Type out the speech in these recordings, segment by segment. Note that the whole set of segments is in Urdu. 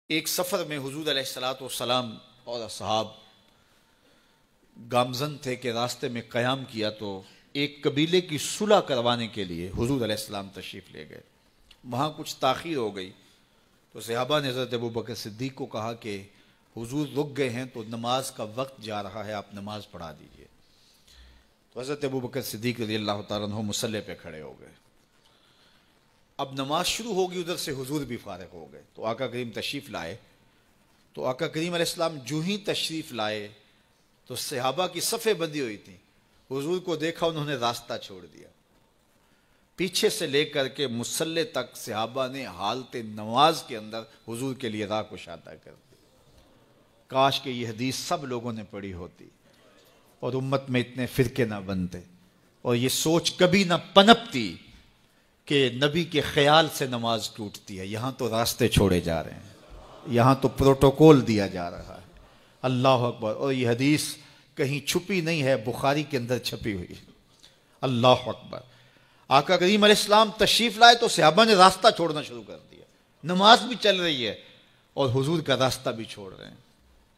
ایک سفر میں حضور علیہ الصلوۃ والسلام اور اصحاب گامزن تھے کہ راستے میں قیام کیا تو ایک قبیلے کی صلح کروانے کے لیے حضور علیہ السلام تشریف لے گئے۔ وہاں کچھ تاخیر ہو گئی تو صحابہ نے حضرت ابوبکر صدیق کو کہا کہ حضور رک گئے ہیں تو نماز کا وقت جا رہا ہے، آپ نماز پڑھا دیجئے۔ تو حضرت ابوبکر صدیق رضی اللہ تعالیٰ عنہ مصلی پہ کھڑے ہو گئے۔ اب نماز شروع ہوگی، ادھر سے حضور بھی فارغ ہو گئے تو آقا کریم تشریف لائے۔ تو آقا کریم علیہ السلام جو ہی تشریف لائے تو صحابہ کی صفیں بندی ہوئی تھیں، حضور کو دیکھا انہوں نے راستہ چھوڑ دیا۔ پیچھے سے لے کر کے مصلی تک صحابہ نے حالت نماز کے اندر حضور کے لیے راہ کشادہ کر دی۔ کاش کہ یہ حدیث سب لوگوں نے پڑھی ہوتی اور امت میں اتنے فرقے نہ بنتے اور یہ سوچ کبھی نہ پنپتی کہ نبی کے خیال سے نماز ٹوٹتی ہے۔ یہاں تو راستے چھوڑے جا رہے ہیں، یہاں تو پروٹوکول دیا جا رہا ہے۔ اللہ اکبر۔ اور یہ حدیث کہیں چھپی نہیں ہے، بخاری کے اندر چھپی ہوئی ہے۔ اللہ اکبر۔ آقا کریم علیہ السلام تشریف لائے تو صحابہ نے راستہ چھوڑنا شروع کر دیا، نماز بھی چل رہی ہے اور حضور کا راستہ بھی چھوڑ رہے ہیں۔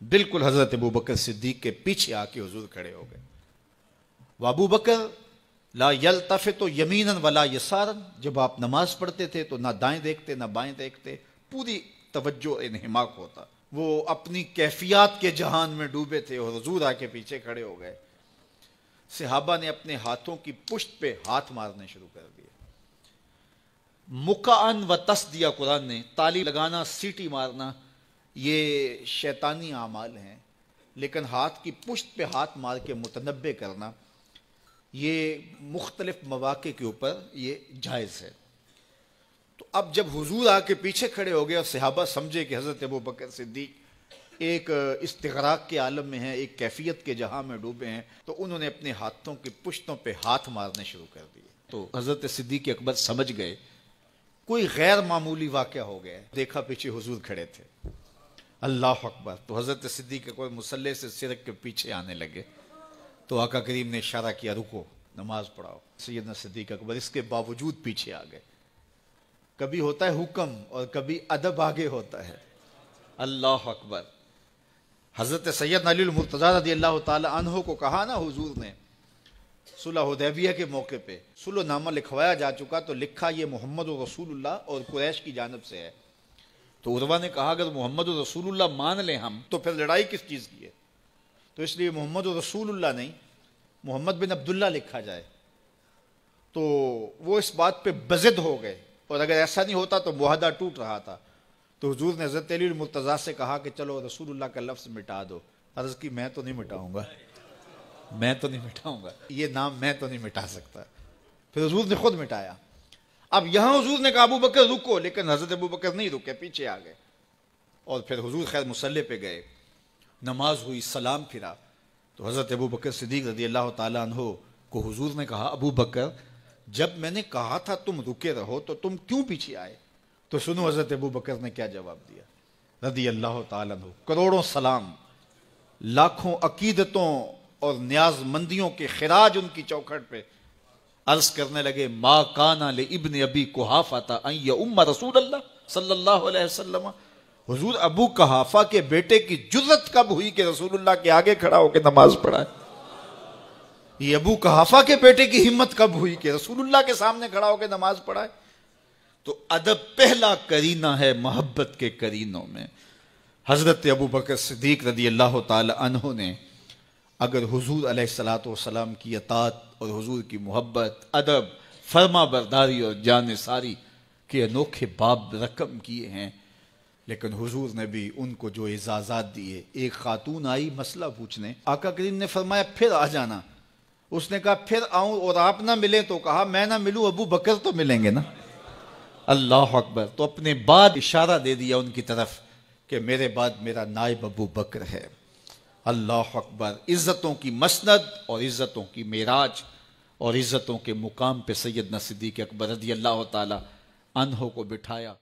بالکل حضرت ابوبکر صدیق کے پیچھے آ کے حضور کھڑے ہو گئے۔ وابو بکر لا یلتفت یمینا ولا یسارا، جب آپ نماز پڑھتے تھے تو نہ دائیں دیکھتے نہ بائیں دیکھتے، پوری توجہ انہماک ہوتا۔ وہ اپنی کیفیات کے جہان میں ڈوبے تھے اور حضور آ کے پیچھے کھڑے ہو گئے۔ صحابہ نے اپنے ہاتھوں کی پشت پہ ہاتھ مارنے شروع کر دیے۔ مکعن و تس دیا قرآن نے، تالی لگانا، سیٹی مارنا یہ شیطانی اعمال ہیں، لیکن ہاتھ کی پشت پہ ہاتھ مار کے متنبع کرنا یہ مختلف مواقع کے اوپر یہ جائز ہے۔ تو اب جب حضور آ کے پیچھے کھڑے ہو گئے اور صحابہ سمجھے کہ حضرت ابوبکر صدیق ایک استغراق کے عالم میں ہیں، ایک کیفیت کے جہاں میں ڈوبے ہیں، تو انہوں نے اپنے ہاتھوں کی پشتوں پہ ہاتھ مارنے شروع کر دیے۔ تو حضرت صدیق اکبر سمجھ گئے کوئی غیر معمولی واقعہ ہو گیا۔ دیکھا پیچھے حضور کھڑے تھے۔ اللہ اکبر۔ تو حضرت صدیق اکبر مصلی سے سرک کے پیچھے آنے لگے تو آقا کریم نے اشارہ کیا رکو، نماز پڑھاؤ۔ سیدنا صدیق اکبر اس کے باوجود پیچھے آ گئے۔ کبھی ہوتا ہے حکم اور کبھی ادب آگے ہوتا ہے۔ اللہ اکبر۔ حضرت سیدنا علی المرتضیٰ رضی اللہ تعالی عنہ کو کہا نا حضور نے صلح حدیبیہ کے موقع پہ، صلح نامہ لکھوایا جا چکا تو لکھا یہ محمد رسول اللہ اور قریش کی جانب سے ہے۔ تو عروہ نے کہا اگر محمد رسول اللہ مان لیں ہم تو پھر لڑائی کس چیز کی ہے؟ تو اس لیے محمد رسول اللہ نہیں، محمد بن عبداللہ لکھا جائے۔ تو وہ اس بات پہ بضد ہو گئے اور اگر ایسا نہیں ہوتا تو معاہدہ ٹوٹ رہا تھا۔ تو حضور نے حضرت علی المرتضیٰ سے کہا کہ چلو رسول اللہ کا لفظ مٹا دو۔ عرض کی میں تو نہیں مٹاؤں گا، میں تو نہیں مٹاؤں گا، یہ نام میں تو نہیں مٹا سکتا۔ پھر حضور نے خود مٹایا۔ اب یہاں حضور نے کہا ابو بکر رکو، لیکن حضرت ابو بکر نہیں رکے، پیچھے آ گئے اور پھر حضور خیر مصلی پہ گئے۔ نماز ہوئی، سلام پھرا تو حضرت ابو بکر صدیق رضی اللہ تعالیٰ عنہ کو حضور نے کہا ابو بکر جب میں نے کہا تھا تم رکے رہو تو تم کیوں پیچھے آئے؟ تو سنو حضرت ابو بکر نے کیا جواب دیا رضی اللہ تعالیٰ عنہ۔ کروڑوں سلام، لاکھوں عقیدتوں اور نیاز مندیوں کے خراج ان کی چوکھٹ پہ عرض کرنے لگے ما کان لابن ابی قحافہ ان یؤم رسول اللہ صلی اللہ علیہ وسلم۔ حضور ابو قحافہ کے بیٹے کی جرت کب ہوئی کہ رسول اللہ کے آگے کھڑا ہو کے نماز پڑھائے؟ یہ ابو قحافہ کے بیٹے کی ہمت کب ہوئی کہ رسول اللہ کے سامنے کھڑا ہو کے نماز پڑھائے؟ تو ادب پہلا کرینہ ہے محبت کے کرینوں میں۔ حضرت ابو بکر صدیق رضی اللہ تعالی عنہ نے اگر حضور علیہ الصلوۃ والسلام کی اطاعت اور حضور کی محبت، ادب، فرما برداری اور جان ساری کے انوکھے باب رقم کیے ہیں، لیکن حضور نے بھی ان کو جو اعزازات دیے۔ ایک خاتون آئی مسئلہ پوچھنے، آقا کریم نے فرمایا پھر آ جانا۔ اس نے کہا پھر آؤں اور آپ نہ ملیں؟ تو کہا میں نہ ملوں ابو بکر تو ملیں گے نا۔ اللہ اکبر۔ تو اپنے بعد اشارہ دے دیا ان کی طرف کہ میرے بعد میرا نائب ابو بکر ہے۔ اللہ اکبر۔ عزتوں کی مسند اور عزتوں کی معراج اور عزتوں کے مقام پہ سیدنا صدیق اکبر رضی اللہ تعالی عنہ کو بٹھایا۔